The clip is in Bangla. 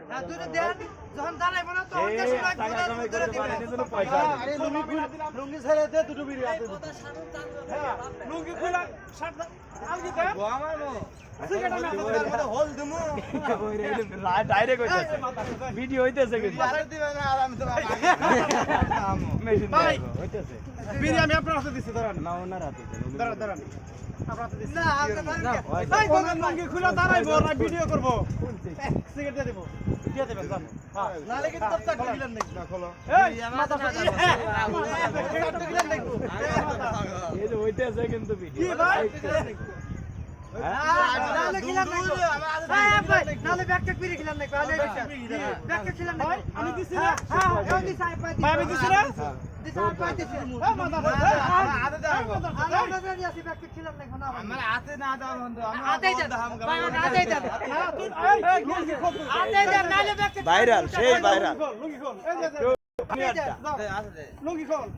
হ্যাঁ দুটো দেন যখন দাঁড়াইব না তখন দেশ লাগবে দুটো দিবেন এজন্য পয়সা আরে লুঙ্গি ছেড়ে দে দুটো বিড়ি আছে হ্যাঁ লুঙ্গি খুলা শার্ট আলগি দে ও আমার মো সিগারেট আমি আপনাদের মধ্যে হোল দিমু ডাইরেক্ট হইতাছে ভিডিও হইতাছে কিন্তু আরে দিবে না আর আমি তো মেশিন ভাই। হইতাছে বিড়ি আমি আপনার হাতে দিছি ধরেন না ওনার হাতে দাঁড়ান দাঁড়ান আপনার হাতে দিছি না হাতে না ভাই কোন লুঙ্গি খুলা দাঁড়াইবো না ভিডিও করব সিগারেট দিয়ে দেব দিয়ে দেবেন জান হ্যাঁ নালে কি তোর চাকরি দিলেন নাকি না খোলো এই মাথা ফাটা চাকরি দিলেন নাকি এই যে হইতাছে কিন্তু ভিডিও কি ভাই হ্যাঁ? নালে খিলাম নাকি ভাই নালে ব্যাগটা পিরে খিলাম নাকি ভাই ব্যাগটা খিলাম নাকি আমি দিছি না হ্যাঁ আমি দিছি ভাই আমি দিছি না দিছি আমি পাই দিছি হ্যাঁ মাথা হাতে দাও আমরা দিছি ব্যাগটা খিলাম নাকি না আমার হাতে না দাও বন্ধু আমি আতেই দেন ভাই আতেই দেন হ্যাঁ তুই এই লুঙ্গি খোল আতেই দেন নালে ব্যাগটা ভাইরাল সেই ভাইরাল লুঙ্গি খোল এই যে লুঙ্গি খোল